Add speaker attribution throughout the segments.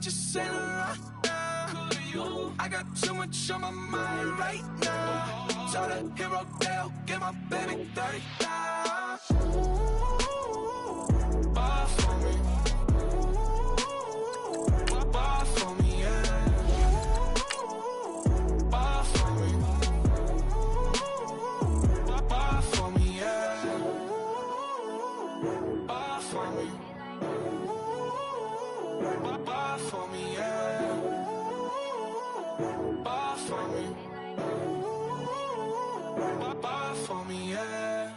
Speaker 1: just saying right now. I got too much on my mind right now. So the hero Dale, get my baby 30 now. Ball for me. Ball for me, yeah. Ball for me. Ball for me, yeah. Ball for me. Ball for me, yeah. Ball for me. Ball for me, yeah.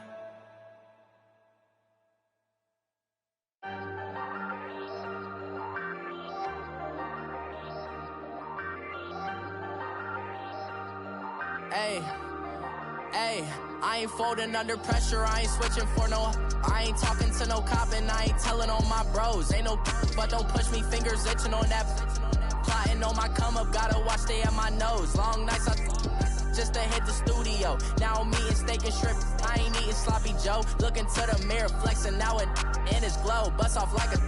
Speaker 2: Hey, I ain't folding under pressure, I ain't switching for no. I ain't talking to no cop and I ain't telling on my bros. Ain't no but don't push me, fingers itching on that. Plotting on my come up, gotta watch stay at my nose. Long nights I just to hit the studio. Now I'm eating steak and shrimp, I ain't eating sloppy Joe. Looking to the mirror, flexing now it in his glow. Bust off like a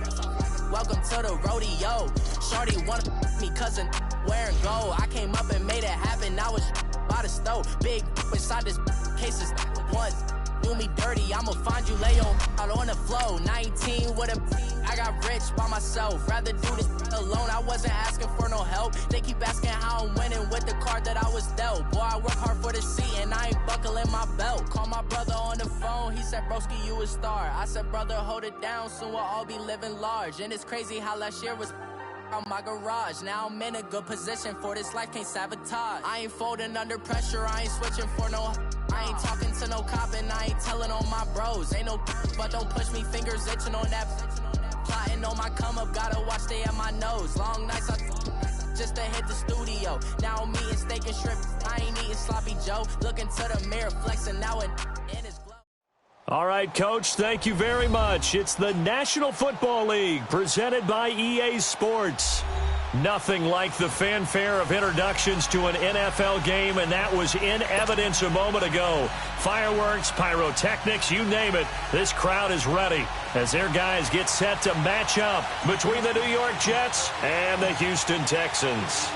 Speaker 2: welcome to the rodeo. Shorty wanna me cousin wearing gold. I came up and made it happen, now it's by the stove. Big inside this case is one. Do me dirty, I'ma find you lay out on the floor. 19 with a I got rich by myself. Rather do this alone, I wasn't asking for no help. They keep asking how I'm winning with the card that I was dealt. Boy, I work hard for the seat and I ain't buckling my belt. Call my brother on the phone, he said, broski, you a star. I said, brother, hold it down, soon we'll all be living large. And it's crazy how last year was out my garage. Now I'm in a good position for this life, can't sabotage. I ain't folding under pressure, I ain't switching for no. I ain't talking to no cop and I ain't telling on my bros. Ain't no but don't push me, fingers itching on that. Plotting on my come up, gotta watch stay at my nose. Long nights I just to hit the studio. Now I'm eating steak and shrimp, I ain't eating sloppy Joe. Looking to the mirror, flexing now it in his glove.
Speaker 3: All right, Coach, thank you very much. It's the National Football League presented by EA Sports. Nothing like the fanfare of introductions to an NFL game, and that was in evidence a moment ago. Fireworks, pyrotechnics, you name it. This crowd is ready as their guys get set to match up between the New York Jets and the Houston Texans.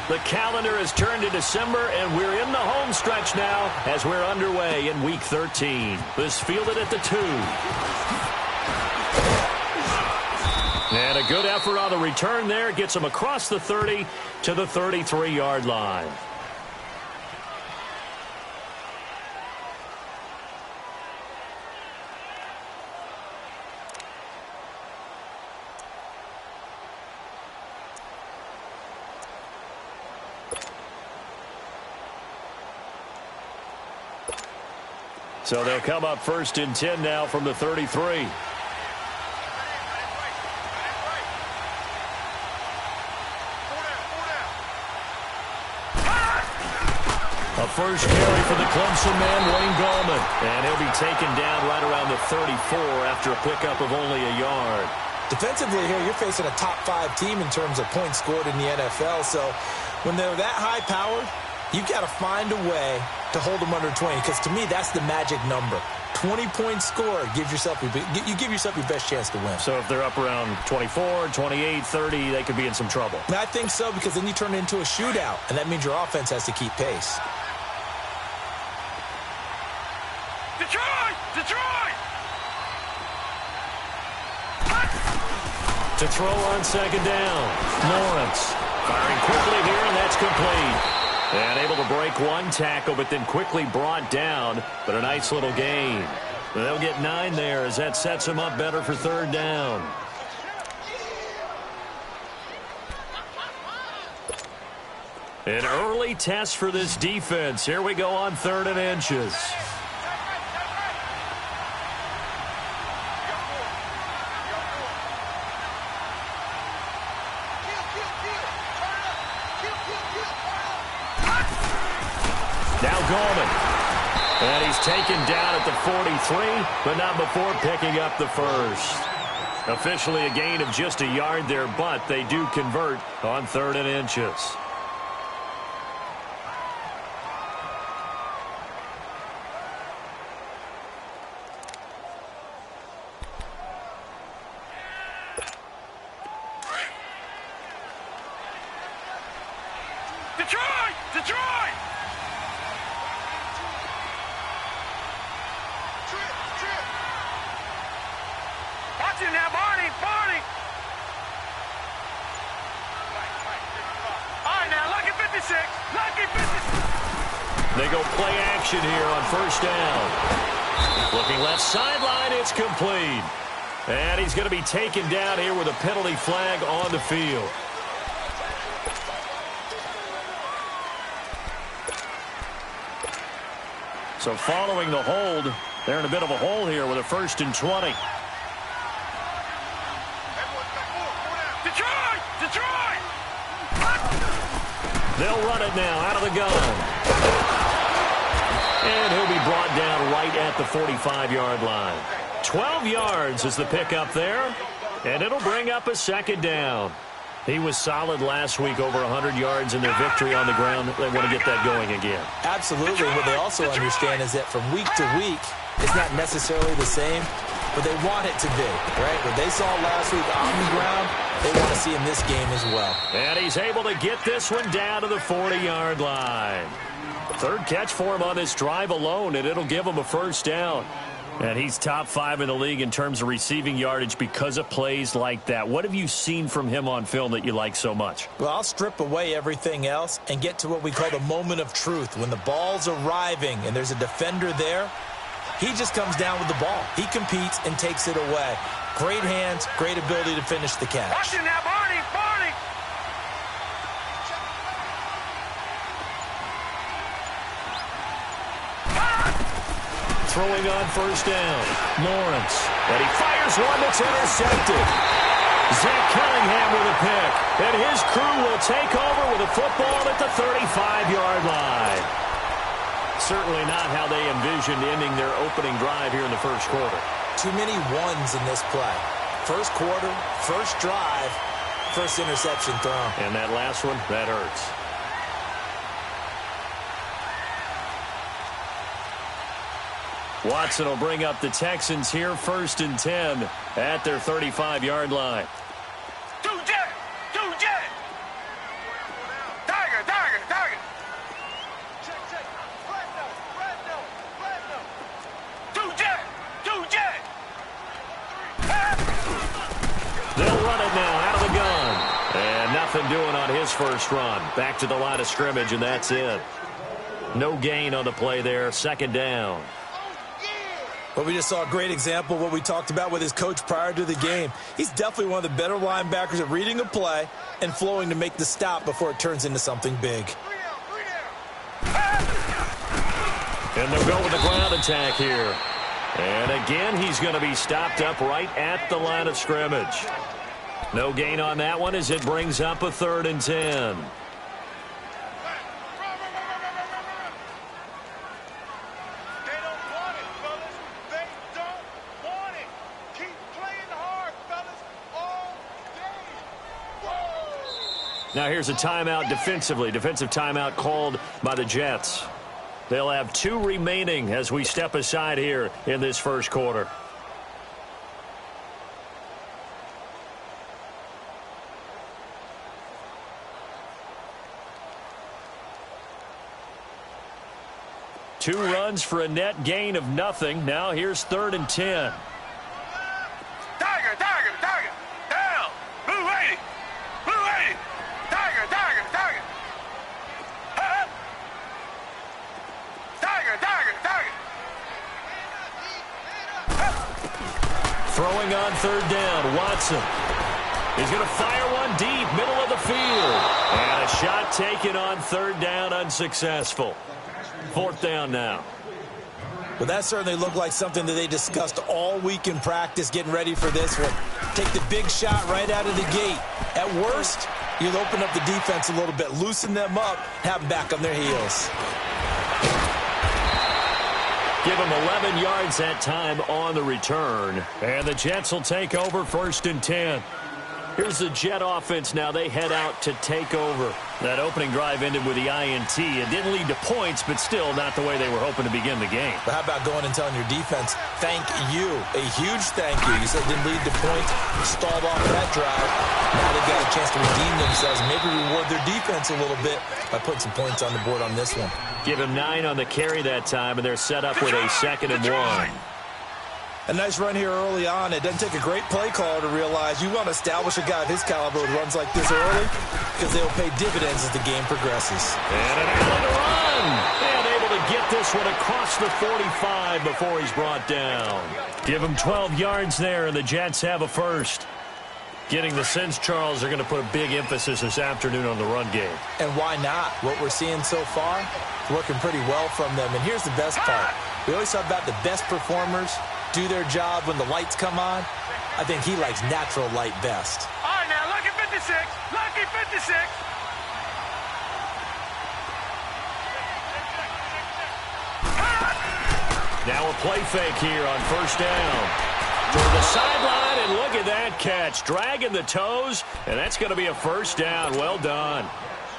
Speaker 3: The calendar has turned to December, and we're in the home stretch now as we're underway in Week 13. This fielded at the 2. And a good effort on the return there gets him across the 30 to the 33-yard line. So they'll come up 1st and 10 now from the 33. A first carry for the Clemson man, Wayne Gallman. And he'll be taken down right around the 34 after a pickup of only a yard.
Speaker 4: Defensively here, you're facing a top 5 team in terms of points scored in the NFL. So when they're that high powered, you've got to find a way to hold them under 20. Because to me, that's the magic number. 20 points scored gives yourself you give yourself your best chance to win.
Speaker 3: So if they're up around 24, 28, 30, they could be in some trouble.
Speaker 4: And I think so, because then you turn it into a shootout, and that means your offense has to keep pace.
Speaker 1: Detroit!
Speaker 3: To throw on 2nd down. Lawrence firing quickly here, and that's complete. And able to break one tackle, but then quickly brought down. But a nice little gain. They'll get 9 there as that sets them up better for 3rd down. An early test for this defense. Here we go on 3rd and inches. Now Gallman. And he's taken down at the 43, but not before picking up the first. Officially a gain of just a yard there, but they do convert on 3rd and inches. They go play action here on first down. Looking left sideline, it's complete. And he's going to be taken down here with a penalty flag on the field. So following the hold, they're in a bit of a hole here with a 1st and 20.
Speaker 1: Detroit!
Speaker 3: They'll run it now out of the gun. And he'll be brought down right at the 45-yard line. 12 yards is the pickup there, and it'll bring up a 2nd down. He was solid last week, over 100 yards in their victory on the ground. They want to get that going again.
Speaker 4: Absolutely. What they also understand is that from week to week, it's not necessarily the same, but they want it to be, right? What they saw last week on the ground, they want to see in this game as well.
Speaker 3: And he's able to get this one down to the 40-yard line. 3rd catch for him on this drive alone, and it'll give him a 1st down. And he's top 5 in the league in terms of receiving yardage because of plays like that. What have you seen from him on film that you like so much?
Speaker 4: Well, I'll strip away everything else and get to what we call the moment of truth. When the ball's arriving and there's a defender there, he just comes down with the ball. He competes and takes it away. Great hands, great ability to finish the catch.
Speaker 1: Watch it now, Barney!
Speaker 3: Throwing on first down. Lawrence. And he fires one that's intercepted. Zach Cunningham with a pick. And his crew will take over with a football at the 35-yard line. Certainly not how they envisioned ending their opening drive here in the first quarter.
Speaker 4: Too many ones in this play. First quarter, first drive, first interception thrown.
Speaker 3: And that last one, that hurts. Watson will bring up the Texans here, 1st and 10 at their 35-yard line.
Speaker 1: Two jet! Tiger! Two jet!
Speaker 3: They'll run it now out of the gun. And nothing doing on his first run. Back to the line of scrimmage, and that's it. No gain on the play there, 2nd down.
Speaker 4: Well, we just saw a great example of what we talked about with his coach prior to the game. He's definitely one of the better linebackers at reading a play and flowing to make the stop before it turns into something big.
Speaker 3: And they'll go with the ground attack here. And again, he's going to be stopped up right at the line of scrimmage. No gain on that one as it brings up a 3rd and 10. Now here's a timeout defensively. Defensive timeout called by the Jets. They'll have 2 remaining as we step aside here in this first quarter. Two runs for a net gain of nothing. Now here's 3rd and 10.
Speaker 1: Tiger! Down! Blue 80! Tiger!
Speaker 3: Throwing on 3rd down, Watson. He's going to fire one deep, middle of the field. And a shot taken on 3rd down, unsuccessful. 4th down now.
Speaker 4: Well, that certainly looked like something that they discussed all week in practice, getting ready for this one. Take the big shot right out of the gate. At worst, you'll open up the defense a little bit, loosen them up, have them back on their heels.
Speaker 3: Give them 11 yards that time on the return. And the Jets will take over 1st and 10. Here's the Jet offense now. They head out to take over. That opening drive ended with the INT. It didn't lead to points, but still not the way they were hoping to begin the game.
Speaker 4: But how about going and telling your defense, thank you, a huge thank you. You said it didn't lead to points, stalled off that drive. Now they've got a chance to redeem themselves, maybe reward their defense a little bit by putting some points on the board on this one.
Speaker 3: Give him 9 on the carry that time, and they're set up with a 2nd and 1.
Speaker 4: A nice run here early on. It doesn't take a great play caller to realize you want to establish a guy of his caliber who runs like this early because they'll pay dividends as the game progresses.
Speaker 3: And an Allen run. And able to get this one across the 45 before he's brought down. Give him 12 yards there, and the Jets have a first. Getting the sense, Charles, are going to put a big emphasis this afternoon on the run game.
Speaker 4: And why not? What we're seeing so far, working pretty well from them. And here's the best part. We always talk about the best performers do their job when the lights come on. I think he likes natural light best.
Speaker 1: All right, now, lucky 56. Lucky 56.
Speaker 3: Now a play fake here on first down. Toward the sideline, and look at that catch. Dragging the toes, and that's going to be a first down. Well done.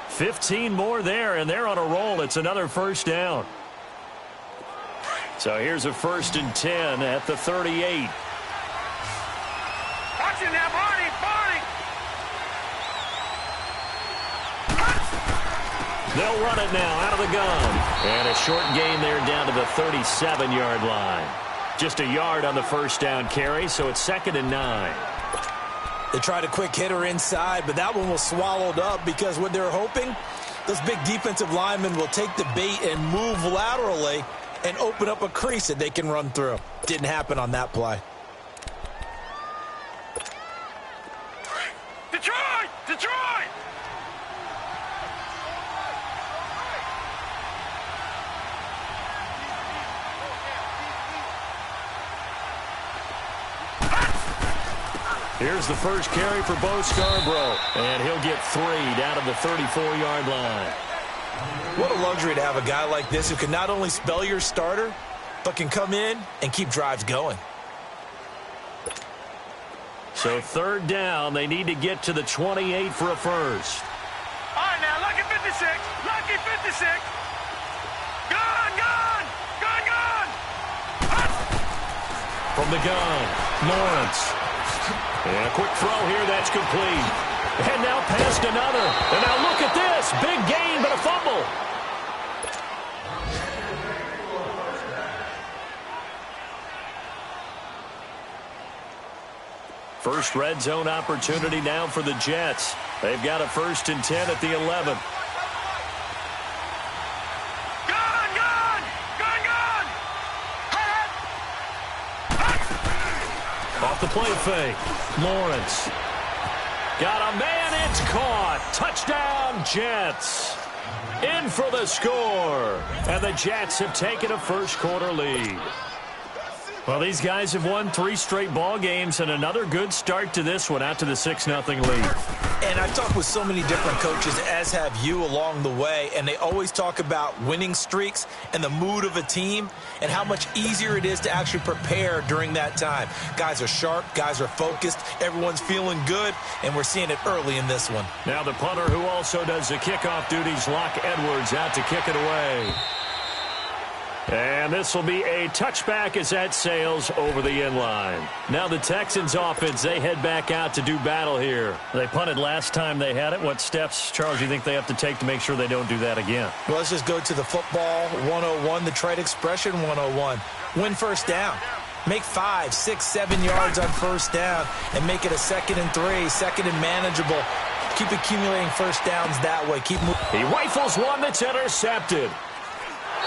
Speaker 3: 15 more there, and they're on a roll. It's another first down. So here's a 1st and 10 at the 38.
Speaker 1: Watch it now, Barney, Barney.
Speaker 3: They'll run it now out of the gun. And a short gain there down to the 37-yard line. Just a yard on the first down carry, so it's 2nd and 9.
Speaker 4: They tried a quick hitter inside, but that one was swallowed up because what they're hoping, those big defensive linemen will take the bait and move laterally and open up a crease that they can run through. Didn't happen on that play.
Speaker 1: Detroit! Detroit!
Speaker 3: Here's the first carry for Bo Scarborough, and he'll get 3 down to the 34-yard line.
Speaker 4: What a luxury to have a guy like this who can not only spell your starter, but can come in and keep drives going.
Speaker 3: So 3rd down, they need to get to the 28 for a first.
Speaker 1: All right, now, lucky 56. Lucky 56. Gun, gun, gun, gun.
Speaker 3: From the gun, Lawrence. And a quick throw here, that's complete. And now past another. And now look at this. Big gain, but a fumble. First red zone opportunity now for the Jets. They've got a 1st and 10 at the 11.
Speaker 1: Gun, gun, gun, gun.
Speaker 3: Off the play fake. Lawrence. Got a man, it's caught. Touchdown, Jets. In for the score. And the Jets have taken a first quarter lead. Well, these guys have won 3 straight ball games and another good start to this one out to the 6-0 lead.
Speaker 4: And I've talked with so many different coaches, as have you along the way, and they always talk about winning streaks and the mood of a team and how much easier it is to actually prepare during that time. Guys are sharp, guys are focused, everyone's feeling good, and we're seeing it early in this one.
Speaker 3: Now the punter who also does the kickoff duties, Locke Edwards, out to kick it away. And this will be a touchback as that sails over the end line. Now the Texans offense, they head back out to do battle here. They punted last time they had it. What steps, Charles, do you think they have to take to make sure they don't do that again?
Speaker 4: Well, let's just go to the football 101, the trade expression 101. Win first down. Make 5, 6, 7 yards on first down and make it a 2nd and 3, 2nd and manageable. Keep accumulating first downs that way. Keep moving.
Speaker 3: He rifles one that's intercepted.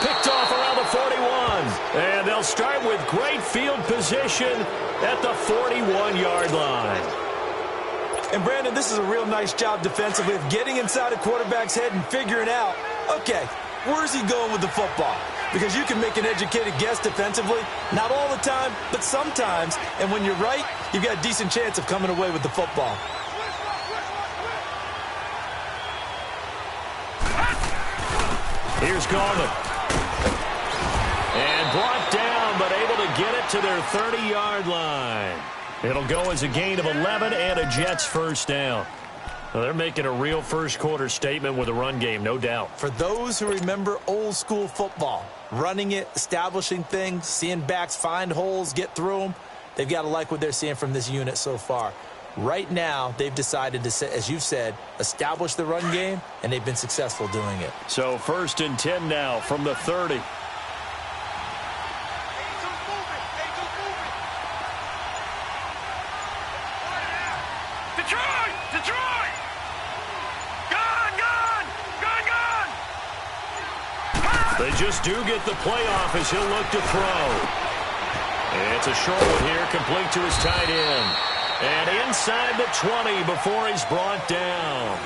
Speaker 3: Picked off around the 41. And they'll start with great field position at the 41-yard line.
Speaker 4: And, Brandon, this is a real nice job defensively of getting inside a quarterback's head and figuring out, okay, where's he going with the football? Because you can make an educated guess defensively. Not all the time, but sometimes. And when you're right, you've got a decent chance of coming away with the football.
Speaker 3: Here's Garland. And brought down, but able to get it to their 30-yard line. It'll go as a gain of 11 and a Jets first down. Well, they're making a real first-quarter statement with a run game, no doubt.
Speaker 4: For those who remember old-school football, running it, establishing things, seeing backs find holes, get through them, they've got to like what they're seeing from this unit so far. Right now, they've decided to, as you've said, establish the run game, and they've been successful doing it.
Speaker 3: So 1st and 10 now from the 30.
Speaker 1: Detroit! Detroit! Gun, gun! Gun, gun!
Speaker 3: The just do get the playoff as he'll look to throw. It's a short one here, complete to his tight end. And inside the 20 before he's brought down.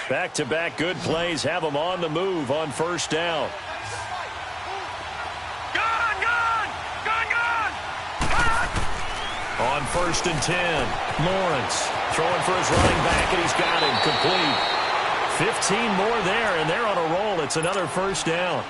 Speaker 3: Back-to-back good plays have him on the move on first down. On 1st and 10, Lawrence throwing for his running back, and he's got him complete. 15 more there, and they're on a roll. It's another first down.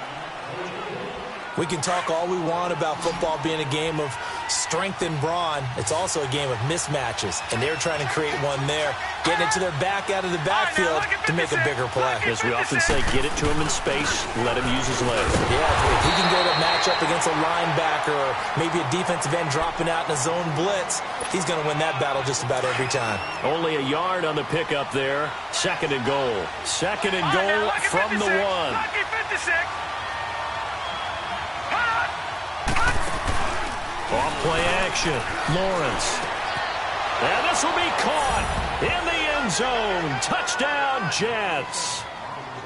Speaker 4: We can talk all we want about football being a game of strength and brawn. It's also a game of mismatches, and they're trying to create one there, getting it to their back out of the backfield to make a bigger play.
Speaker 3: As we often say, get it to him in space, let him use his legs.
Speaker 4: Yeah, if he can go to match up against a linebacker or maybe a defensive end dropping out in a zone blitz, he's going to win that battle just about every time.
Speaker 3: Only a yard on the pickup there. 2nd and goal. 2nd and goal from the 1. Off play action. Lawrence. And this will be caught in the end zone. Touchdown, Jets.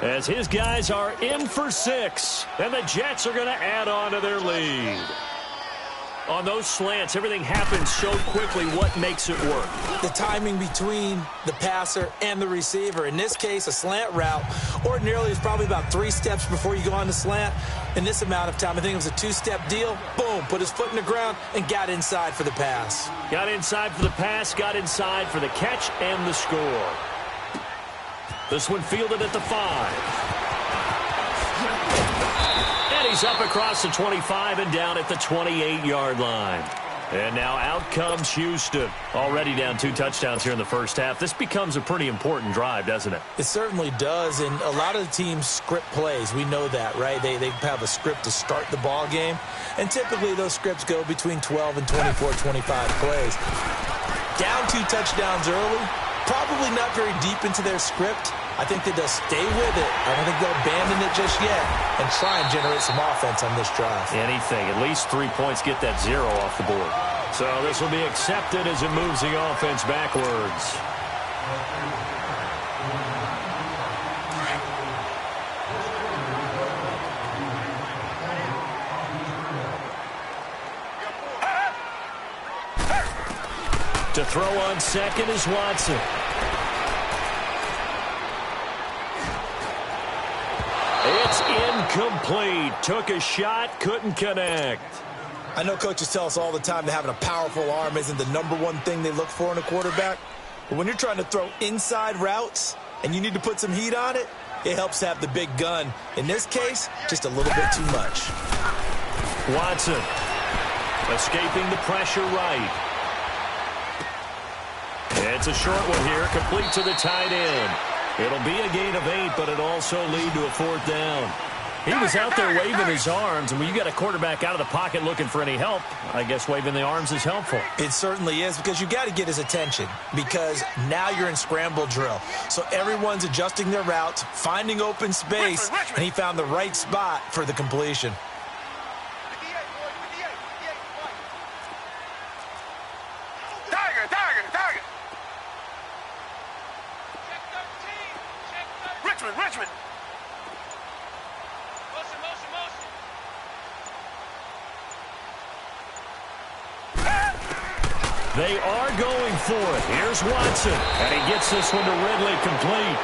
Speaker 3: As his guys are in for 6. And the Jets are going to add on to their lead. On those slants, everything happens so quickly. What makes it work?
Speaker 4: The timing between the passer and the receiver. In this case, a slant route ordinarily is probably about 3 steps before you go on the slant. In this amount of time, I think it was a 2-step deal. Boom, put his foot in the ground and got inside for the pass.
Speaker 3: Got inside for the pass, got inside for the catch and the score. This one fielded at the 5. And he's up across the 25 and down at the 28-yard line. And now out comes Houston. Already down 2 touchdowns here in the first half. This becomes a pretty important drive, doesn't it?
Speaker 4: It certainly does, and a lot of the teams script plays. We know that, right? They have a script to start the ball game, and typically those scripts go between 12 and 24, 25 plays. Down 2 touchdowns early, probably not very deep into their script. I think that they'll stay with it. I don't think they'll abandon it just yet and try and generate some offense on this drive.
Speaker 3: Anything. At least 3 points, get that 0 off the board. So this will be accepted as it moves the offense backwards. To throw on 2nd is Watson. It's incomplete. Took a shot, couldn't connect.
Speaker 4: I know coaches tell us all the time that having a powerful arm isn't the #1 thing they look for in a quarterback. But when you're trying to throw inside routes and you need to put some heat on it, it helps to have the big gun. In this case, just a little bit too much.
Speaker 3: Watson escaping the pressure right. It's a short one here, complete to the tight end. It'll be a gain of 8, but it'll also lead to a 4th down. He was out there waving his arms, and when you got a quarterback out of the pocket looking for any help, I guess waving the arms is helpful.
Speaker 4: It certainly is, because you got to get his attention, because now you're in scramble drill. So everyone's adjusting their routes, finding open space, and he found the right spot for the completion.
Speaker 1: Richmond.
Speaker 3: They are going for it. Here's Watson. And he gets this one to Ridley complete.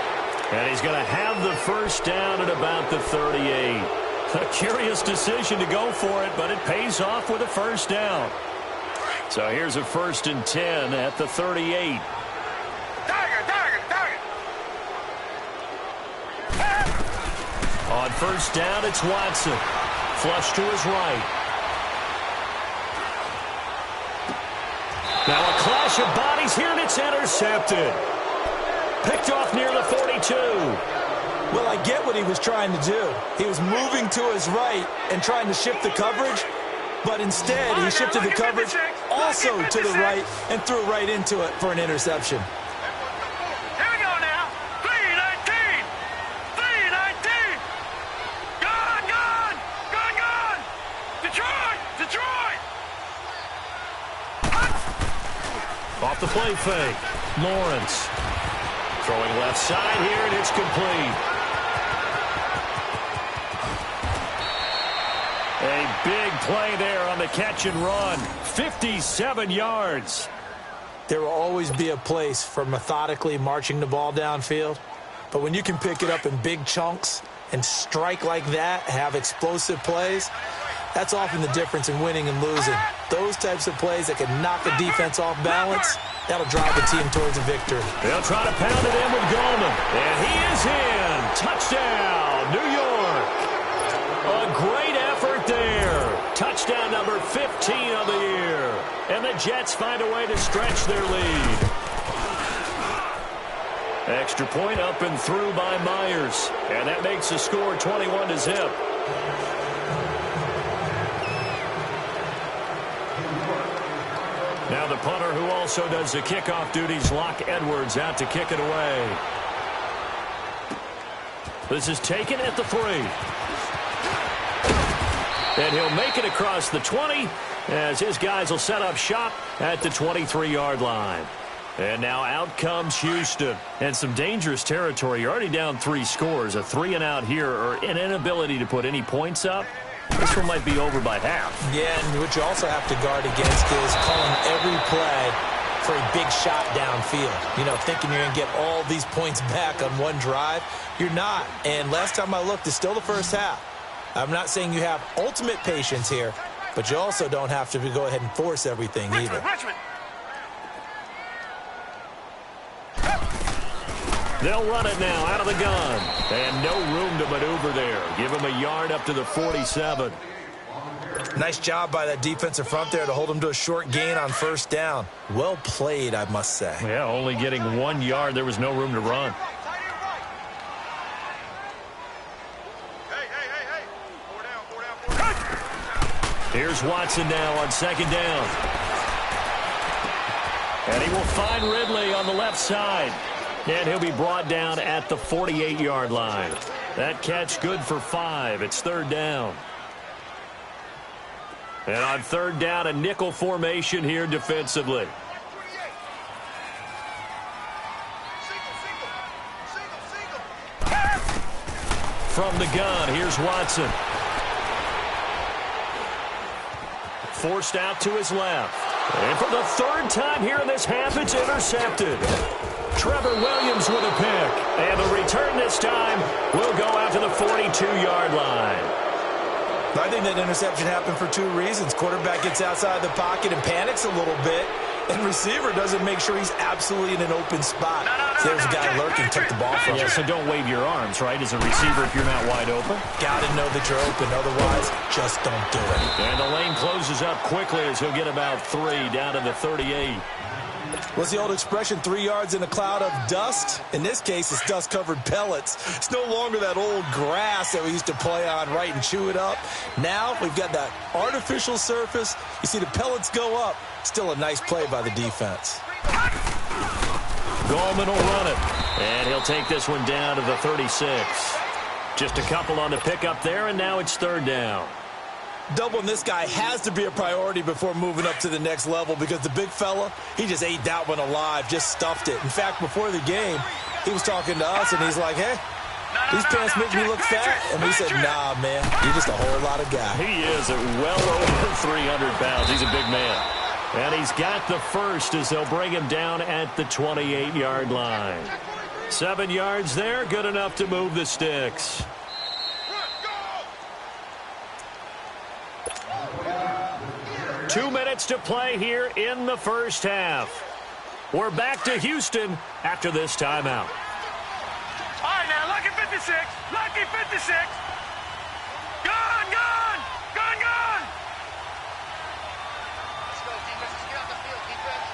Speaker 3: And he's going to have the first down at about the 38. A curious decision to go for it, but it pays off with a first down. So here's a 1st and 10 at the 38. On first down, it's Watson. Flush to his right. Now a clash of bodies here, and it's intercepted. Picked off near the 42.
Speaker 4: Well, I get what he was trying to do. He was moving to his right and trying to shift the coverage, but instead he shifted the coverage also to the right and threw right into it for an interception.
Speaker 1: Here we go now. 3-19. 3-19. Gone. Detroit.
Speaker 3: Off the play fake. Lawrence. Throwing left side here, and it's complete. A big play there on the catch and run. 57 yards.
Speaker 4: There will always be a place for methodically marching the ball downfield. But when you can pick it up in big chunks and strike like that, have explosive plays, that's often the difference in winning and losing. Those types of plays that can knock a defense off balance, that'll drive the team towards a victory.
Speaker 3: They'll try to pound it in with Goldman. And he is in. Touchdown, New York. A great effort there. Touchdown number 15 of the year. And the Jets find a way to stretch their lead. Extra point up and through by Myers. And that makes the score 21-0. Now the punter, who also does the kickoff duties, Locke Edwards, out to kick it away. This is taken at the 3. And he'll make it across the 20 as his guys will set up shop at the 23-yard line. And now out comes Houston. And some dangerous territory. You're already down 3 scores. A 3-and-out here, or an inability to put any points up. This one might be over by half. Yeah, and what you also have to guard against is calling every play for a big shot downfield. You know, thinking you're going to get all these points back on one drive. You're not. And last time I looked, it's still the first half. I'm not saying you have ultimate patience here, but you also don't have to go ahead and force everything either. They'll run it now out of the gun. And no room to maneuver there. Give him a yard up to the 47.
Speaker 4: Nice job by that defensive front there to hold him to a short gain on first down. Well played, I must say.
Speaker 3: Yeah, only getting 1 yard. There was no room to run. Here's Watson now on second down. And he will find Ridley on the left side. And he'll be brought down at the 48-yard line. That catch good for 5. It's third down. And on third down, a nickel formation here defensively. From the gun, here's Watson. Forced out to his left. And for the third time here in this half, it's intercepted. Trevor Williams with a pick. And the return this time will go out to the 42-yard line.
Speaker 4: I think that interception happened for 2 reasons. Quarterback gets outside the pocket and panics a little bit. And receiver doesn't make sure he's absolutely in an open spot. So there's a guy lurking, took the ball from him.
Speaker 3: Yeah, so don't wave your arms, right, as a receiver if you're not wide open.
Speaker 4: Got to know that you're open. Otherwise, just don't do it.
Speaker 3: And the lane closes up quickly as he'll get about 3 down to the 38.
Speaker 4: What's the old expression, 3 yards in a cloud of dust? In this case, it's dust-covered pellets. It's no longer that old grass that we used to play on, right, and chew it up. Now we've got that artificial surface. You see the pellets go up. Still a nice play by the defense.
Speaker 3: Goldman will run it. And he'll take this one down to the 36. Just a couple on the pickup there, and now it's third down.
Speaker 4: Doubling this guy has to be a priority before moving up to the next level because the big fella, he just ate that one alive, just stuffed it. In fact, before the game, he was talking to us, and he's like, hey, these pants make me look fat. And we said, nah, man, you're just a whole lot of guy.
Speaker 3: He is at well over 300 pounds. He's a big man. And he's got the first as they'll bring him down at the 28-yard line. 7 yards there, good enough to move the sticks. Two minutes to play here in the first half. We're back to Houston after this timeout.
Speaker 5: All right, now, lucky 56. Lucky 56. Gone, gone. Gone, gone. Let's go, defense. Let's get on the field, defense.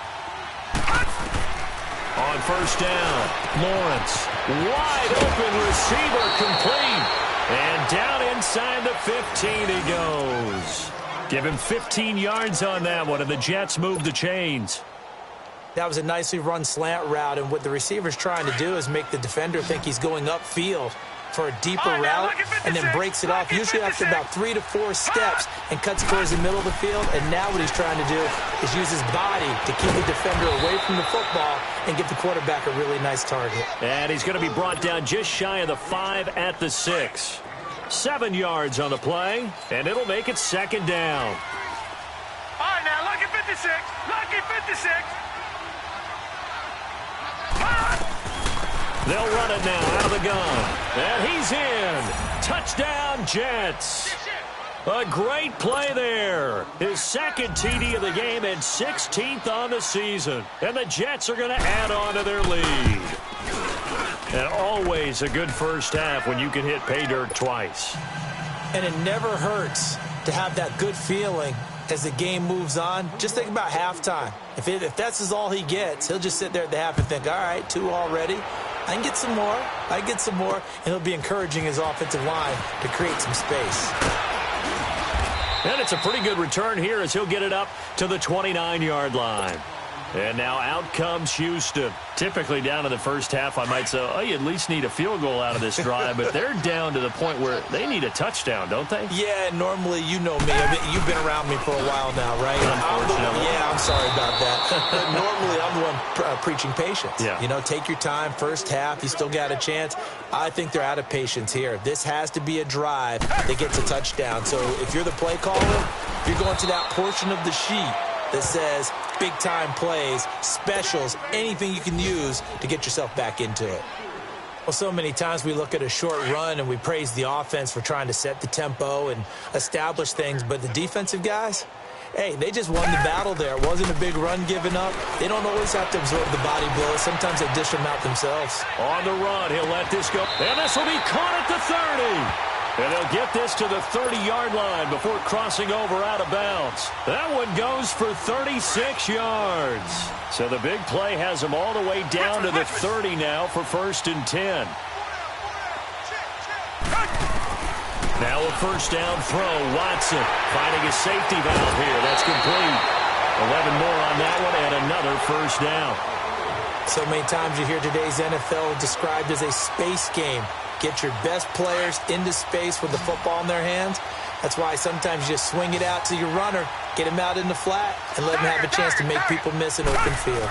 Speaker 3: On first down, Lawrence. Wide open receiver complete. And down inside the 15 he goes. Give him 15 yards on that one, and the Jets move the chains.
Speaker 4: That was a nicely run slant route, and what the receiver's trying to do is make the defender think he's going upfield for a deeper route and then breaks it off, usually after about 3 to 4 steps, and cuts towards the middle of the field. And now what he's trying to do is use his body to keep the defender away from the football and give the quarterback a really nice target.
Speaker 3: And he's going to be brought down just shy of the 5 at the 6. 7 yards on the play, and it'll make it second down.
Speaker 5: All right, now, lucky 56. Lucky 56.
Speaker 3: They'll run it now out of the gun. And he's in. Touchdown, Jets. A great play there. His second TD of the game and 16th on the season. And the Jets are going to add on to their lead. And always a good first half when you can hit pay dirt twice.
Speaker 4: And it never hurts to have that good feeling as the game moves on. Just think about halftime. If that's all he gets, he'll just sit there at the half and think, all right, 2 already. I can get some more. I can get some more. And he'll be encouraging his offensive line to create some space.
Speaker 3: And it's a pretty good return here as he'll get it up to the 29-yard line. And now out comes Houston. Typically down in the first half, I might say, oh, you at least need a field goal out of this drive. But they're down to the point where they need a touchdown, don't they?
Speaker 4: Yeah, normally, you know me. You've been around me for a while now, right?
Speaker 3: Unfortunately.
Speaker 4: I'm sorry about that. But normally, I'm the one preaching patience.
Speaker 3: Yeah.
Speaker 4: You know, take your time. First half, you still got a chance. I think they're out of patience here. This has to be a drive that gets a touchdown. So if you're the play caller, you're going to that portion of the sheet that says big-time plays, specials, anything you can use to get yourself back into it. Well, so many times we look at a short run and we praise the offense for trying to set the tempo and establish things, but the defensive guys, hey, they just won the battle there. It wasn't a big run given up. They don't always have to absorb the body blows. Sometimes they dish them out themselves.
Speaker 3: On the run, he'll let this go. And this will be caught at the 30. And they'll get this to the 30-yard line before crossing over out of bounds. That one goes for 36 yards. So the big play has them all the way down to the 30 now for 1st and 10. Now a first down throw. Watson finding a safety valve here. That's complete. 11 more on that one and another first down.
Speaker 4: So many times you hear today's NFL described as a space game. Get your best players into space with the football in their hands. That's why sometimes you just swing it out to your runner, get him out in the flat, and let him have a chance to make people miss an open field.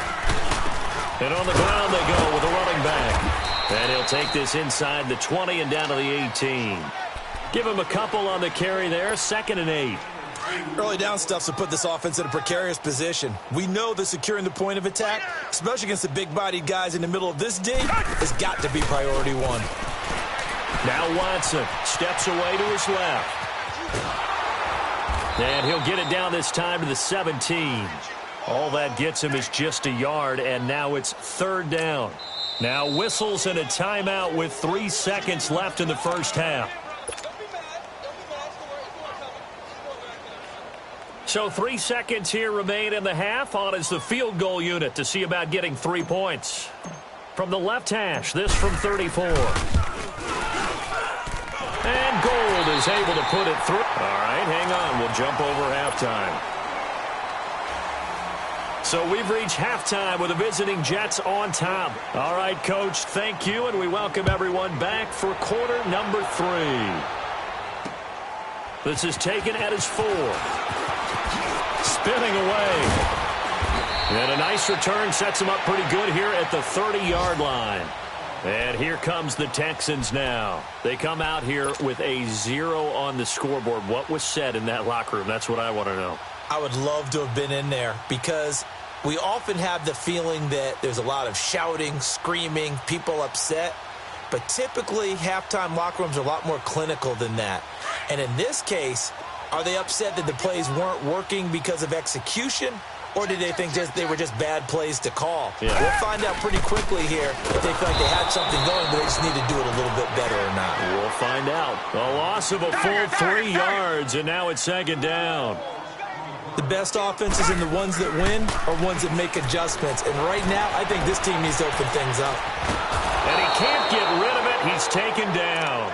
Speaker 3: And on the ground they go with a running back. And he'll take this inside the 20 and down to the 18. Give him a couple on the carry there, 2nd and 8.
Speaker 4: Early down stuffs will put this offense in a precarious position. We know that securing the point of attack, especially against the big-bodied guys in the middle of this D, has got to be priority 1.
Speaker 3: Now Watson steps away to his left. And he'll get it down this time to the 17. All that gets him is just a yard, and now it's 3rd down. Now whistles and a timeout with 3 seconds left in the first half. So 3 seconds here remain in the half. On is the field goal unit to see about getting 3 points. From the left hash, this from 34. And Gold is able to put it through. All right, hang on. We'll jump over halftime. So we've reached halftime with the visiting Jets on top. All right, Coach, thank you, and we welcome everyone back for quarter number 3. This is taken at his 4. Spinning away. And a nice return sets him up pretty good here at the 30-yard line. And here comes the Texans now. They come out here with a 0 on the scoreboard. What was said in that locker room? That's what I want to know.
Speaker 4: I would love to have been in there because we often have the feeling that there's a lot of shouting, screaming, people upset. But typically, halftime locker rooms are a lot more clinical than that. And in this case, are they upset that the plays weren't working because of execution? Or did they think they were just bad plays to call?
Speaker 3: Yeah.
Speaker 4: We'll find out pretty quickly here if they feel like they had something going, but they just need to do it a little bit better or not.
Speaker 3: We'll find out. A loss of a full 3 yards, and now it's 2nd down.
Speaker 4: The best offenses and the ones that win are ones that make adjustments. And right now, I think this team needs to open things up.
Speaker 3: And he can't get rid of it. He's taken down.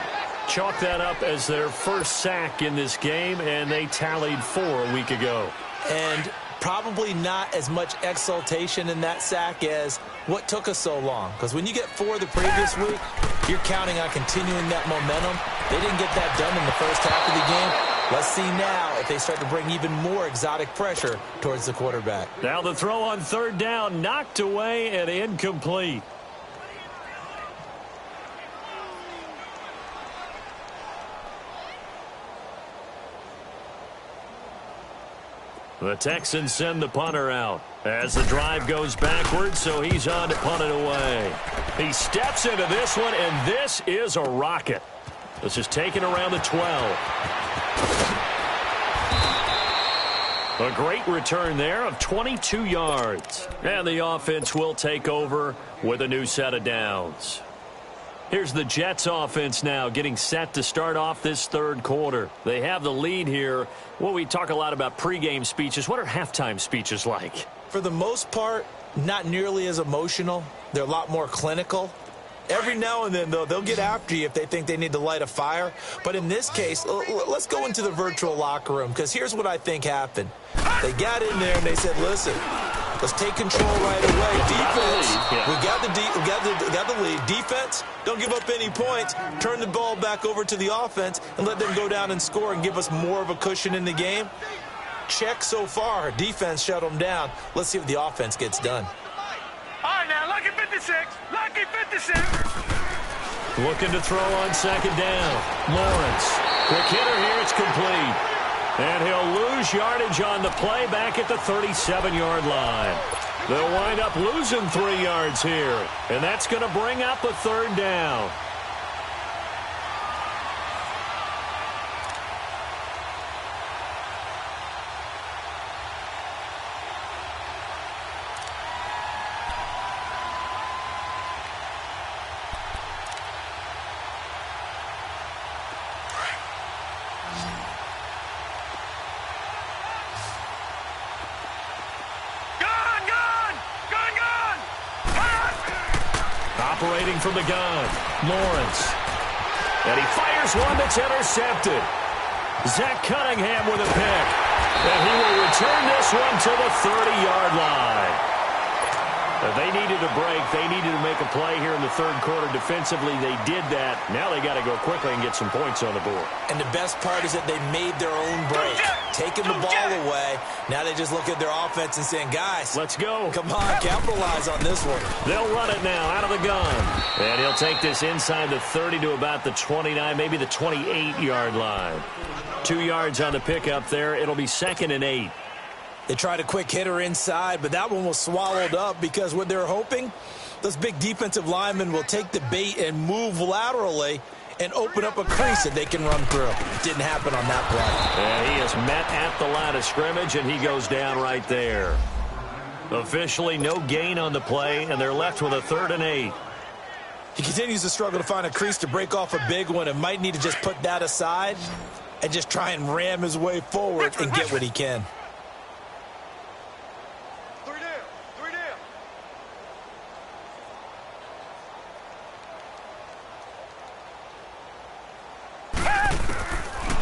Speaker 3: Chalk that up as their first sack in this game, and they tallied 4 a week ago.
Speaker 4: And probably not as much exultation in that sack as what took us so long. Because when you get 4 the previous week, you're counting on continuing that momentum. They didn't get that done in the first half of the game. Let's see now if they start to bring even more exotic pressure towards the quarterback.
Speaker 3: Now the throw on third down, knocked away and incomplete. The Texans send the punter out as the drive goes backwards, so he's on to punt it away. He steps into this one, and this is a rocket. This is taken around the 12. A great return there of 22 yards. And the offense will take over with a new set of downs. Here's the Jets offense now getting set to start off this third quarter. They have the lead here. Well, we talk a lot about pregame speeches. What are halftime speeches like?
Speaker 4: For the most part, not nearly as emotional. They're a lot more clinical. Every now and then, though, they'll get after you if they think they need to light a fire. But in this case, let's go into the virtual locker room, because here's what I think happened. They got in there and they said, listen, let's take control right away. Defense, we got the lead. Defense, don't give up any points. Turn the ball back over to the offense and let them go down and score and give us more of a cushion in the game. Check so far. Defense shut them down. Let's see if the offense gets done.
Speaker 5: All right, now, lucky 56. Lucky 56.
Speaker 3: Looking to throw on second down. Lawrence. Quick hitter here. It's complete. And he'll lose yardage on the play back at the 37-yard line. They'll wind up losing 3 yards here. And that's going to bring up a third down. Operating from the gun, Lawrence. And he fires one that's intercepted. Zach Cunningham with a pick. And he will return this one to the 30-yard line. They needed a break. They needed to make a play here in the third quarter. Defensively, they did that. Now they got to go quickly and get some points on the board.
Speaker 4: And the best part is that they made their own break. Taking the ball away. Now they just look at their offense and saying, guys,
Speaker 3: let's go.
Speaker 4: Come on, capitalize on this one.
Speaker 3: They'll run it now out of the gun. And he'll take this inside the 30 to about the 29, maybe the 28-yard line. 2 yards on the pickup there. It'll be 2nd and 8.
Speaker 4: They tried a quick hitter inside, but that one was swallowed up because what they're hoping, those big defensive linemen will take the bait and move laterally and open up a crease that they can run through. It didn't happen on that play.
Speaker 3: And he is met at the line of scrimmage, and he goes down right there. Officially no gain on the play, and they're left with a 3rd and 8.
Speaker 4: He continues to struggle to find a crease to break off a big one and might need to just put that aside and just try and ram his way forward and get what he can.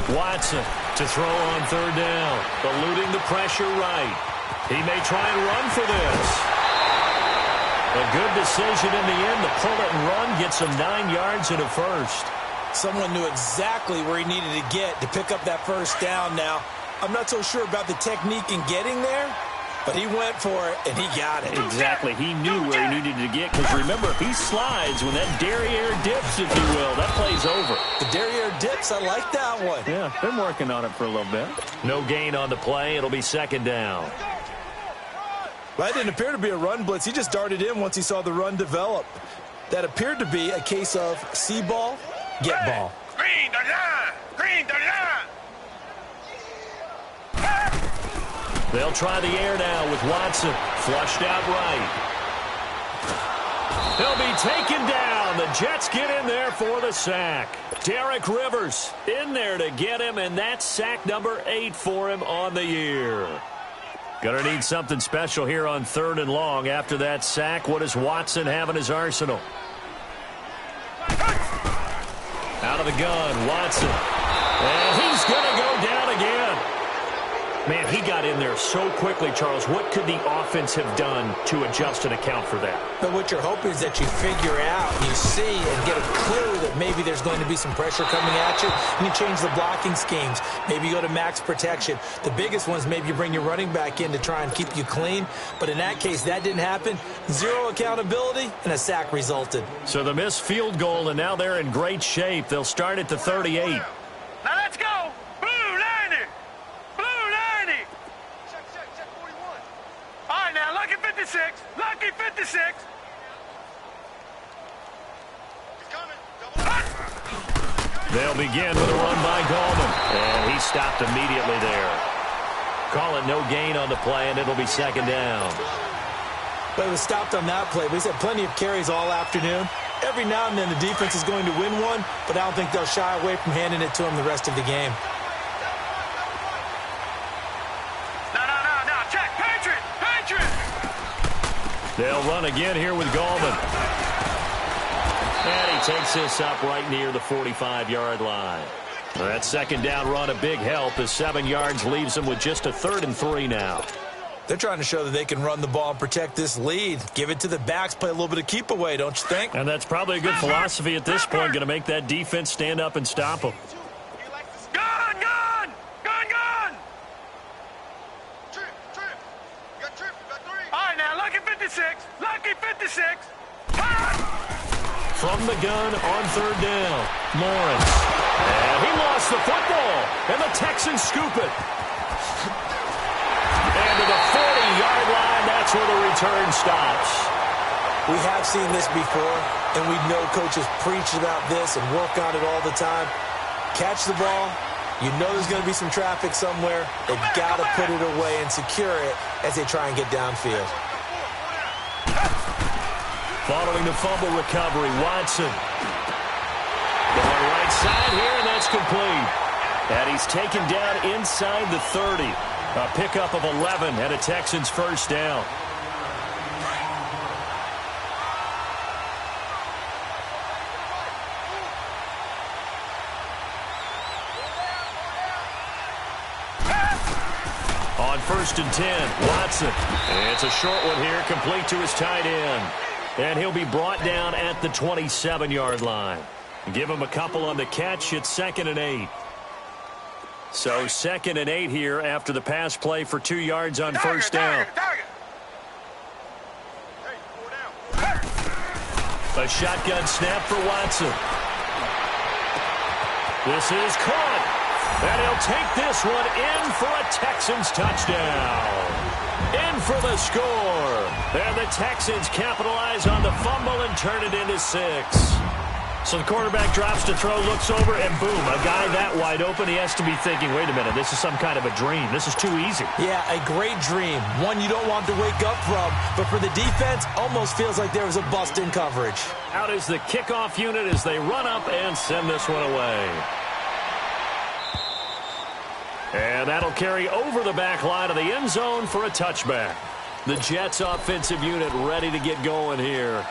Speaker 3: Watson to throw on 3rd down, eluding the pressure right. He may try and run for this. A good decision in the end. The pull it and run gets him 9 yards and a first.
Speaker 4: Someone knew exactly where he needed to get to pick up that first down. Now, I'm not so sure about the technique in getting there, but he went for it, and he got it.
Speaker 3: Exactly. He knew where he needed to get, because remember, if he slides when that derriere dips, if you will, that play's over.
Speaker 4: The derriere dips, I like that one.
Speaker 3: Yeah, been working on it for a little bit. No gain on the play. It'll be 2nd down.
Speaker 4: Well, that didn't appear to be a run blitz. He just darted in once he saw the run develop. That appeared to be a case of see ball, get ball.
Speaker 5: Green, the line! Green, the line!
Speaker 3: They'll try the air now with Watson. Flushed out right. He'll be taken down. The Jets get in there for the sack. Derek Rivers in there to get him, and that's sack number 8 for him on the year. Gonna need something special here on 3rd and long. After that sack, what does Watson have in his arsenal? Out of the gun, Watson. And he's gonna go down again. Man, he got in there so quickly, Charles. What could the offense have done to adjust and account for that?
Speaker 4: But what you're hoping is that you figure out, you see, and get a clue that maybe there's going to be some pressure coming at you, and you change the blocking schemes. Maybe you go to max protection. The biggest one is maybe you bring your running back in to try and keep you clean. But in that case, that didn't happen. Zero accountability, and a sack resulted.
Speaker 3: So the missed field goal, and now they're in great shape. They'll start at the 38.
Speaker 5: Now let's go. Blue 90. Blue 90. Check 41. All right, now, lucky 56. Lucky 56. He's coming.
Speaker 3: They'll begin with a run by Gallman. And he stopped immediately there. Call it no gain on the play, and it'll be second down.
Speaker 4: But it was stopped on that play. But he's had plenty of carries all afternoon. Every now and then the defense is going to win one, but I don't think they'll shy away from handing it to him the rest of the game.
Speaker 5: No. Check. Patriot.
Speaker 3: They'll run again here with Gallman. And he takes this up right near the 45-yard line. That second down run, a big help as 7 yards leaves them with just a 3rd and 3 now.
Speaker 4: They're trying to show that they can run the ball and protect this lead. Give it to the backs, play a little bit of keep away, don't you think?
Speaker 3: And that's probably a good philosophy at this point, going to make that defense stand up and stop them.
Speaker 5: Gun! Trip. You got 3. All right, now, lucky 56. Lucky 56.
Speaker 3: From the gun on 3rd down, Lawrence. And he lost the football, and the Texans scoop it. And to the 40-yard line, that's where the return stops.
Speaker 4: We have seen this before, and we know coaches preach about this and work on it all the time. Catch the ball. You know there's going to be some traffic somewhere. They've got to put it away and secure it as they try and get downfield.
Speaker 3: Following the fumble recovery, Watson. Going right side here, and that's complete. And he's taken down inside the 30. A pickup of 11 and a Texans first down. On 1st and 10, Watson. And it's a short one here, complete to his tight end. And he'll be brought down at the 27-yard line. Give him a couple on the catch. It's 2nd and 8. So 2nd and 8 here after the pass play for 2 yards on first down. A shotgun snap for Watson. This is caught. And he'll take this one in for a Texans touchdown. In for the score. And the Texans capitalize on the fumble and turn it into 6. So the quarterback drops to throw, looks over, and boom, a guy that wide open, he has to be thinking, wait a minute, this is some kind of a dream. This is too easy.
Speaker 4: Yeah, a great dream. One you don't want to wake up from. But for the defense, almost feels like there was a bust in coverage.
Speaker 3: Out is the kickoff unit as they run up and send this one away. And that'll carry over the back line of the end zone for a touchback. The Jets offensive unit ready to get going here.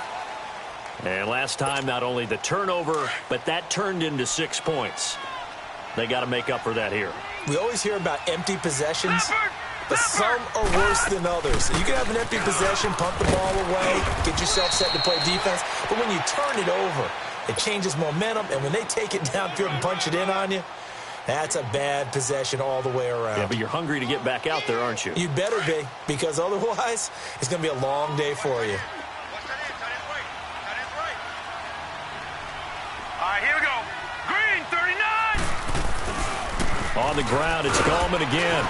Speaker 3: And last time, not only the turnover, but that turned into 6 points. They got to make up for that here.
Speaker 4: We always hear about empty possessions, but some are worse than others. You can have an empty possession, punt the ball away, get yourself set to play defense, but when you turn it over, it changes momentum, and when they take it downfield and punch it in on you, that's a bad possession all the way around.
Speaker 3: Yeah, but you're hungry to get back out there, aren't you?
Speaker 4: You better be, because otherwise, it's going to be a long day for you.
Speaker 5: All right, here we go. Green, 39.
Speaker 3: On the ground, it's Gallman again.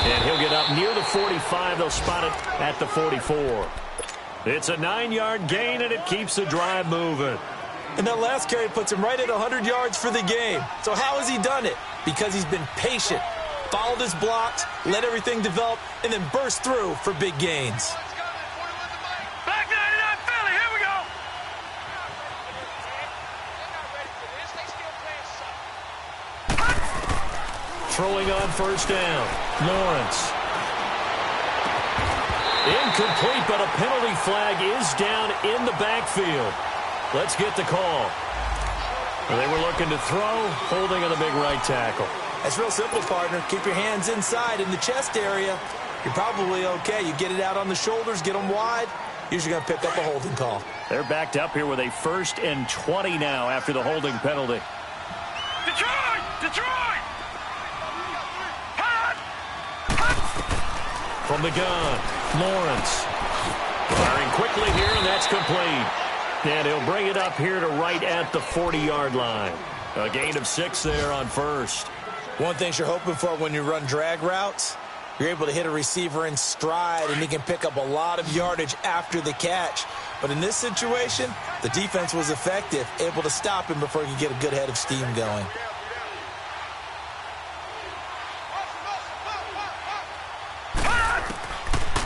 Speaker 3: And he'll get up near the 45. They'll spot it at the 44. It's a 9-yard gain, and it keeps the drive moving.
Speaker 4: And that last carry puts him right at 100 yards for the game. So how has he done it? Because he's been patient, followed his blocks, let everything develop, and then burst through for big gains.
Speaker 5: Back 99 Philly, here we go.
Speaker 3: Throwing on first down, Lawrence. Incomplete, but a penalty flag is down in the backfield. Let's get the call. They were looking to throw, holding on the big right tackle.
Speaker 4: It's real simple, partner. Keep your hands inside in the chest area. You're probably okay. You get it out on the shoulders, get them wide. Usually going to pick up a holding call.
Speaker 3: They're backed up here with a 1st and 20 now after the holding penalty.
Speaker 5: Detroit! Detroit! Hot!
Speaker 3: From the gun, Lawrence. Firing quickly here, and that's complete. And he'll bring it up here to right at the 40-yard line. A gain of 6 there on 1st.
Speaker 4: One thing you're hoping for when you run drag routes, you're able to hit a receiver in stride, and he can pick up a lot of yardage after the catch. But in this situation, the defense was effective, able to stop him before he could get a good head of steam going.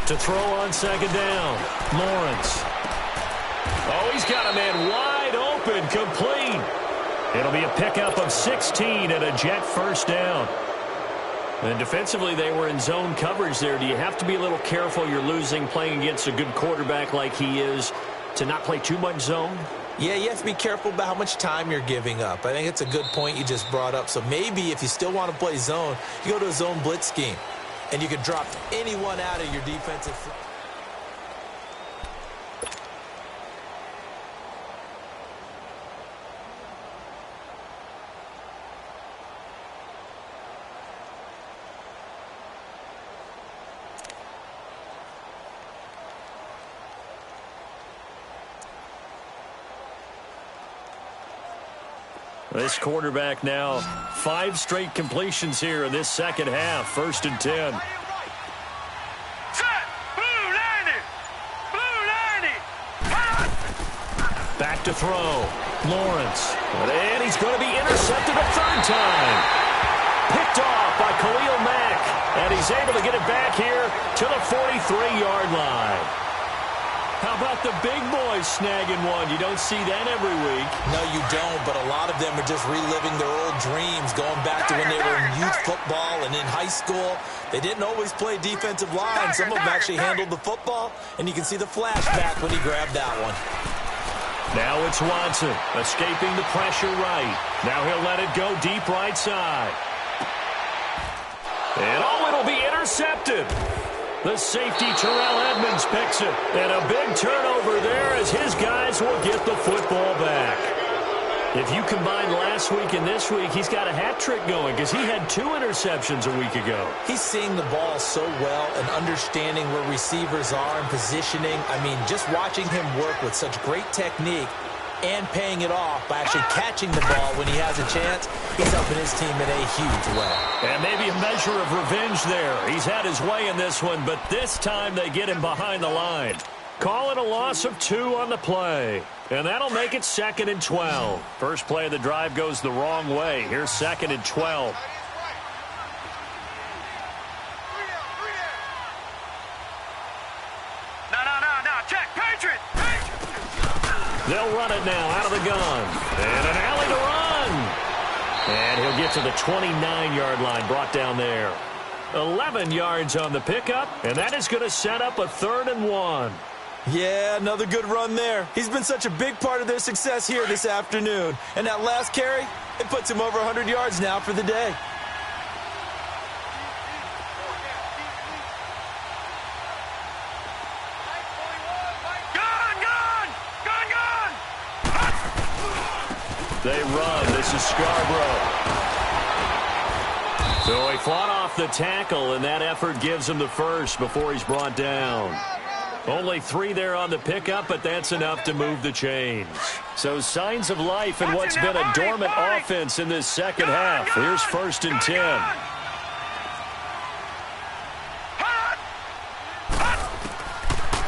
Speaker 3: To throw on 2nd down, Lawrence. Oh, he's got a man wide open, complete. It'll be a pickup of 16 and a Jet 1st down. And defensively, they were in zone coverage there. Do you have to be a little careful? You're losing playing against a good quarterback like he is to not play too much zone?
Speaker 4: Yeah, you have to be careful about how much time you're giving up. I think it's a good point you just brought up. So maybe if you still want to play zone, you go to a zone blitz scheme, and you can drop anyone out of your defensive front.
Speaker 3: This quarterback now 5 straight completions here in this second half. 1st and 10.
Speaker 5: Set! Blue 90! Blue 90!
Speaker 3: Back to throw. Lawrence. And he's going to be intercepted a 3rd time. Picked off by Khalil Mack. And he's able to get it back here to the 43-yard line. How about the big boys snagging one? You don't see that every week.
Speaker 4: No, you don't, but a lot of them are just reliving their old dreams, going back to when they were in youth football and in high school. They didn't always play defensive line. Some of them actually handled the football, and you can see the flashback when he grabbed that one.
Speaker 3: Now it's Watson, escaping the pressure right. Now he'll let it go deep right side. And it'll be intercepted. The safety, Terrell Edmonds, picks it. And a big turnover there as his guys will get the football back. If you combine last week and this week, he's got a hat trick going because he had 2 interceptions a week ago.
Speaker 4: He's seeing the ball so well and understanding where receivers are and positioning. I mean, just watching him work with such great technique and paying it off by actually catching the ball when he has a chance, he's helping his team in a huge way.
Speaker 3: And maybe a measure of revenge there. He's had his way in this one, but this time they get him behind the line. Call it a loss of 2 on the play. And that'll make it 2nd and 12. First play of the drive goes the wrong way. Here's 2nd and 12.
Speaker 5: No, check, Patriot!
Speaker 3: They'll run it now out of the gun. And an alley to run. And he'll get to the 29-yard line, brought down there. 11 yards on the pickup, and that is going to set up a 3rd and 1.
Speaker 4: Yeah, another good run there. He's been such a big part of their success here this afternoon. And that last carry, it puts him over 100 yards now for the day.
Speaker 3: They run. This is Scarborough. So he fought off the tackle, and that effort gives him the first before he's brought down. Only 3 there on the pickup, but that's enough to move the chains. So signs of life in what's been a dormant offense in this second half. Here's 1st and 10.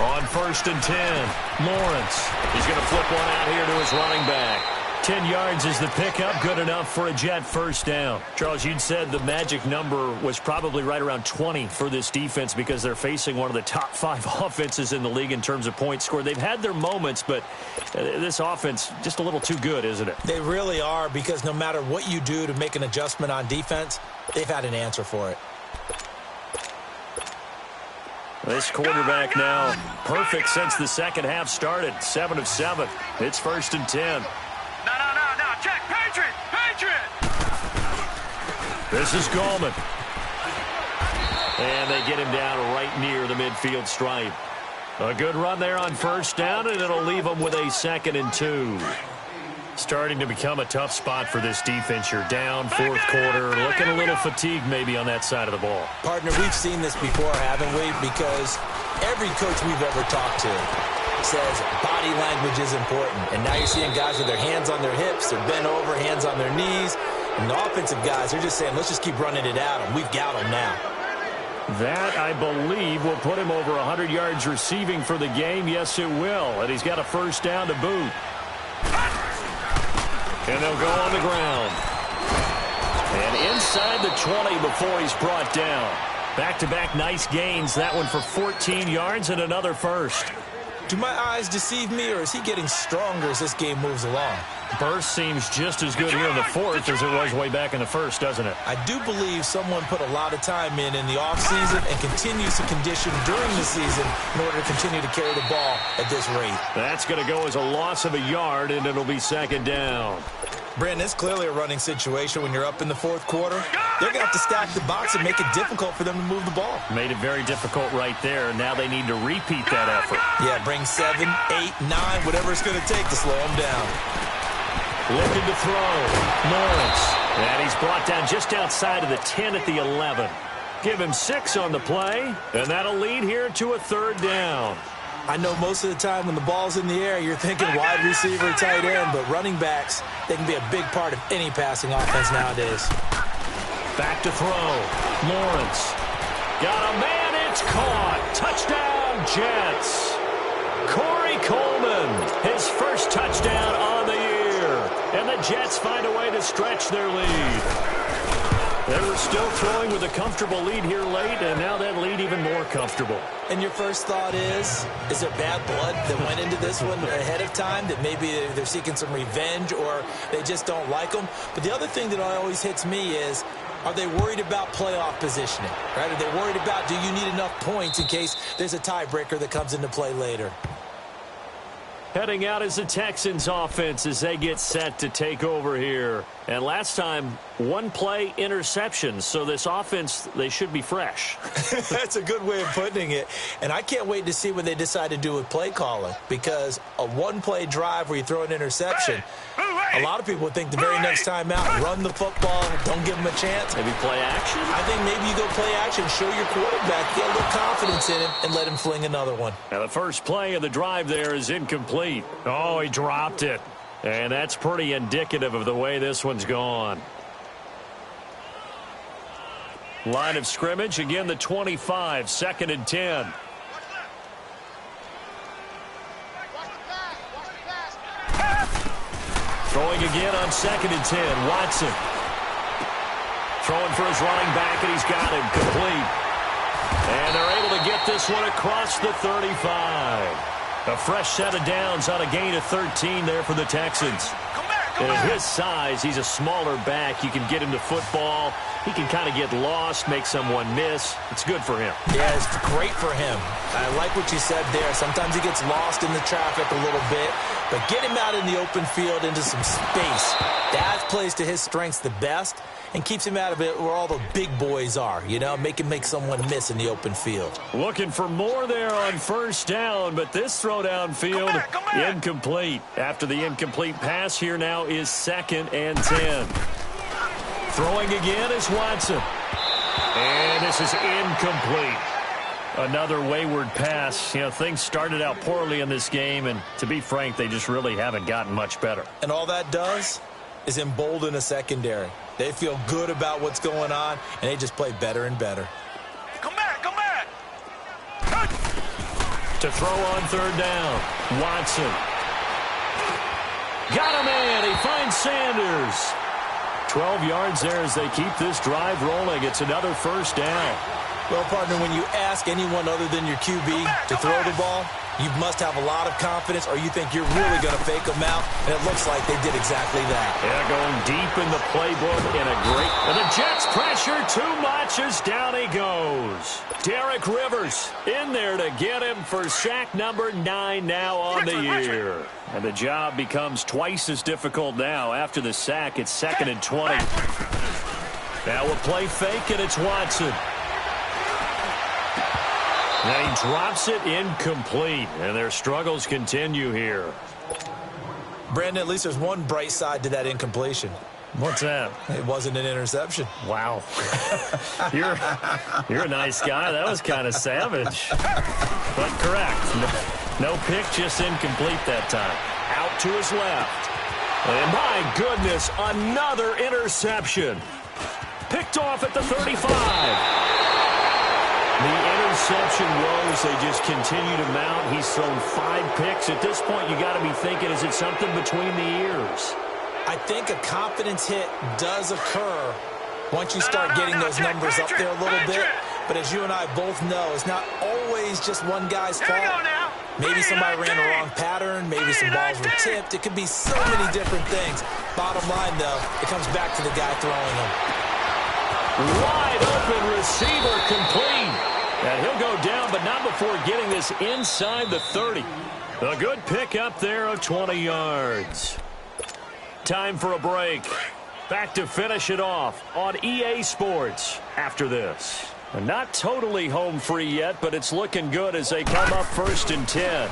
Speaker 3: On 1st and 10, Lawrence. He's going to flip one out here to his running back. 10 yards is the pickup, good enough for a Jet 1st down. Charles, you'd said the magic number was probably right around 20 for this defense because they're facing one of the top 5 offenses in the league in terms of points scored. They've had their moments, but this offense just a little too good, isn't it?
Speaker 4: They really are, because no matter what you do to make an adjustment on defense, they've had an answer for it.
Speaker 3: This quarterback now perfect since the second half started. 7 of 7. It's 1st and 10.
Speaker 5: No, check, Patriot!
Speaker 3: This is Gallman. And they get him down right near the midfield stripe. A good run there on first down, and it'll leave them with a 2nd and 2. Starting to become a tough spot for this defense. You're down, fourth quarter, looking a little fatigued maybe on that side of the ball.
Speaker 4: Partner, we've seen this before, haven't we? Because every coach we've ever talked to says body language is important. And now you're seeing guys with their hands on their hips, they're bent over, hands on their knees. And the offensive guys, they're just saying, let's just keep running it at them. We've got them now.
Speaker 3: That, I believe, will put him over 100 yards receiving for the game. Yes, it will. And he's got a first down to boot. And they'll go on the ground. And inside the 20 before he's brought down. Back-to-back nice gains. That one for 14 yards and another first.
Speaker 4: Do my eyes deceive me, or is he getting stronger as this game moves along?
Speaker 3: Burst seems just as good here in the fourth as it was way back in the first, doesn't it?
Speaker 4: I do believe someone put a lot of time in the offseason and continues to condition during the season in order to continue to carry the ball at this rate.
Speaker 3: That's going to go as a loss of a yard, and it'll be 2nd down.
Speaker 4: Brandon, it's clearly a running situation when you're up in the fourth quarter. They're going to have to stack the box and make it difficult for them to move the ball.
Speaker 3: Made it very difficult right there. Now they need to repeat that effort.
Speaker 4: Yeah, bring 7, 8, 9, whatever it's going to take to slow them down.
Speaker 3: Looking to throw. Lawrence. And he's brought down just outside of the 10 at the 11. Give him 6 on the play, and that'll lead here to a 3rd down.
Speaker 4: I know most of the time when the ball's in the air, you're thinking wide receiver, tight end, but running backs, they can be a big part of any passing offense nowadays.
Speaker 3: Back to throw. Lawrence. Got a man, it's caught. Touchdown, Jets. Corey Coleman, his first touchdown on the year. And the Jets find a way to stretch their lead. They were still throwing with a comfortable lead here late, and now that lead even more comfortable.
Speaker 4: And your first thought is there bad blood that went into this one ahead of time, that maybe they're seeking some revenge or they just don't like them? But the other thing that always hits me is, are they worried about playoff positioning? Right? Are they worried about, do you need enough points in case there's a tiebreaker that comes into play later?
Speaker 3: Heading out is the Texans offense as they get set to take over here. And last time, 1 play interception. So this offense, they should be fresh.
Speaker 4: That's a good way of putting it. And I can't wait to see what they decide to do with play calling. Because a 1-play drive where you throw an interception, a lot of people would think the very next time out, run the football, don't give them a chance.
Speaker 3: Maybe play action?
Speaker 4: I think maybe you go play action, show your quarterback, get a little confidence in him, and let him fling another one.
Speaker 3: Now the first play of the drive there is incomplete. Oh, he dropped it. And that's pretty indicative of the way this one's gone. Line of scrimmage, again the 25, 2nd and 10. Throwing again on 2nd and 10, Watson. Throwing for his running back, and he's got him complete. And they're able to get this one across the 35. A fresh set of downs on a gain of 13 there for the Texans. And at his size, he's a smaller back. You can get him to football. He can kind of get lost, make someone miss. It's good for him.
Speaker 4: Yeah, it's great for him. I like what you said there. Sometimes he gets lost in the traffic a little bit, but get him out in the open field into some space. That plays to his strengths the best and keeps him out of it where all the big boys are, you know, make someone miss in the open field.
Speaker 3: Looking for more there on first down, but this throw downfield incomplete. After the incomplete pass, here now is 2nd and 10. Throwing again is Watson. And this is incomplete. Another wayward pass. You know, things started out poorly in this game, and to be frank, they just really haven't gotten much better.
Speaker 4: And all that does is embolden a secondary. They feel good about what's going on, and they just play better and better.
Speaker 5: Come back, come back.
Speaker 3: To throw on 3rd down, Watson. Got a man. He finds Sanders. 12 yards there as they keep this drive rolling. It's another first down.
Speaker 4: Well, partner, when you ask anyone other than your QB to throw the ball, you must have a lot of confidence, or you think you're really going to fake them out, and it looks like they did exactly that.
Speaker 3: Yeah, going deep in the playbook in a great... And the Jets pressure too much as down he goes. Derek Rivers in there to get him for sack number 9 now on the year. And the job becomes twice as difficult now. After the sack, it's 2nd and 20. Now a play fake, and it's Watson. And he drops it incomplete, and their struggles continue here.
Speaker 4: Brandon, at least there's one bright side to that incompletion.
Speaker 3: What's that?
Speaker 4: It wasn't an interception.
Speaker 3: Wow. You're a nice guy. That was kind of savage. But correct. No pick, just incomplete that time. Out to his left. And my goodness, another interception. Picked off at the 35. The interception woes, they just continue to mount. He's thrown 5 picks. At this point, you got to be thinking, is it something between the ears?
Speaker 4: I think a confidence hit does occur once you start getting those numbers up there a little bit. But as you and I both know, it's not always just one guy's fault. Maybe somebody ran the wrong pattern. Maybe some balls were tipped. It could be so many different things. Bottom line, though, it comes back to the guy throwing them.
Speaker 3: Wide open receiver complete. And he'll go down, but not before getting this inside the 30. A good pick up there of 20 yards. Time for a break. Back to finish it off on EA Sports after this. And not totally home free yet, but it's looking good as they come up 1st and 10.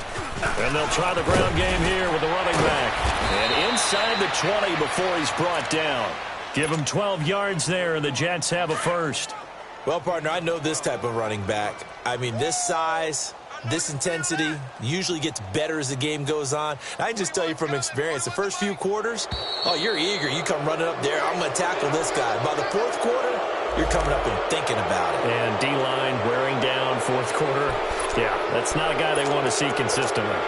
Speaker 3: And they'll try the ground game here with the running back. And inside the 20 before he's brought down. Give him 12 yards there, and the Jets have a first.
Speaker 4: Well, partner, I know this type of running back. I mean, this size, this intensity usually gets better as the game goes on. I can just tell you from experience, the first few quarters, oh, you're eager. You come running up there, I'm going to tackle this guy. By the 4th quarter, you're coming up and thinking about it.
Speaker 3: And D-line wearing down 4th quarter. Yeah, that's not a guy they want to see consistently.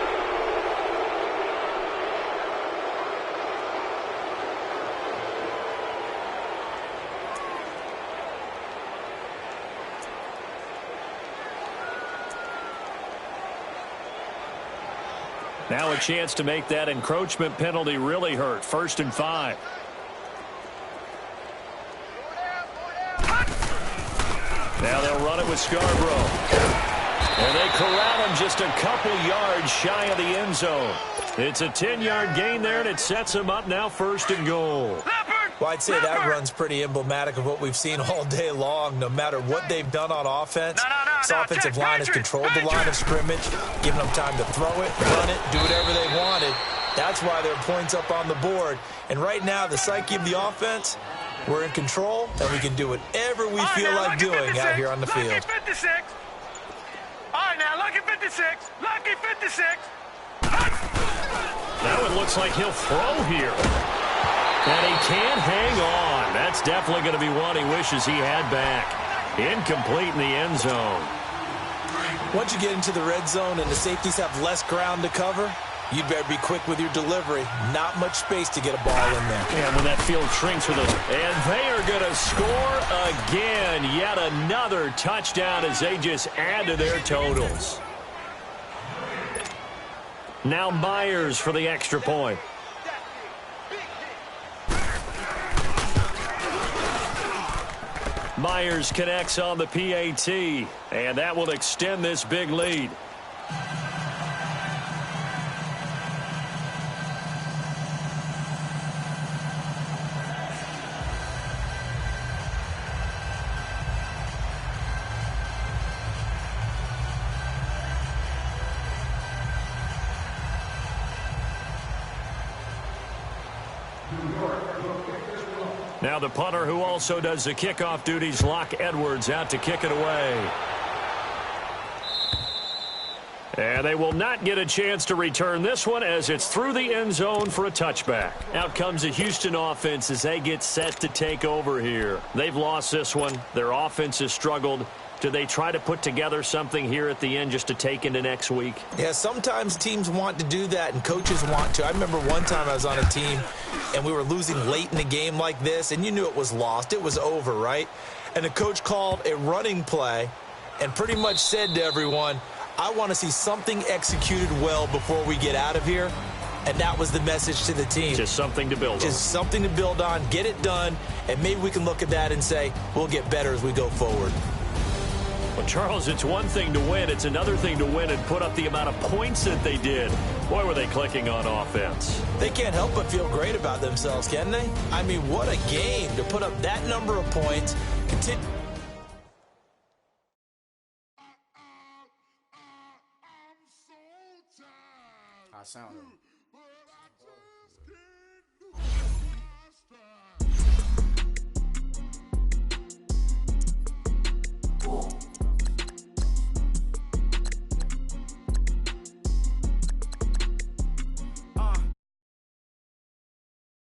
Speaker 3: Now a chance to make that encroachment penalty really hurt. 1st and 5. Now they'll run it with Scarborough. And they corral him just a couple yards shy of the end zone. It's a 10-yard gain there, and it sets him up now 1st and goal.
Speaker 4: Well, I'd say that run's pretty emblematic of what we've seen all day long. No matter what they've done on offense, this offensive line has controlled the line of scrimmage, giving them time to throw it, run it, do whatever they wanted. That's why there are points up on the board. And right now, the psyche of the offense, we're in control, and we can do whatever we feel like doing out here on the field.
Speaker 5: Lucky 56. All right, now, lucky 56. Lucky 56.
Speaker 3: Now it looks like he'll throw here. And he can't hang on. That's definitely going to be one he wishes he had back. Incomplete in the end zone.
Speaker 4: Once you get into the red zone and the safeties have less ground to cover, you'd better be quick with your delivery. Not much space to get a ball in there.
Speaker 3: And when that field shrinks with us. And they are going to score again. Yet another touchdown as they just add to their totals. Now Myers for the extra point. Myers connects on the PAT, and that will extend this big lead. Now the punter who also does the kickoff duties, Locke Edwards, out to kick it away. And they will not get a chance to return this one as it's through the end zone for a touchback. Out comes the Houston offense as they get set to take over here. They've lost this one. Their offense has struggled. Do they try to put together something here at the end just to take into next week?
Speaker 4: Yeah, sometimes teams want to do that and coaches want to. I remember one time I was on a team and we were losing late in the game like this, and you knew it was lost. It was over, right? And the coach called a running play and pretty much said to everyone, I want to see something executed well before we get out of here. And that was the message to the team.
Speaker 3: Just something to build on.
Speaker 4: Just something to build on, get it done, and maybe we can look at that and say, we'll get better as we go forward.
Speaker 3: Well, Charles, it's one thing to win. It's another thing to win and put up the amount of points that they did. Boy, were they clicking on offense.
Speaker 4: They can't help but feel great about themselves, can they? I mean, what a game to put up that number of points.
Speaker 6: I sound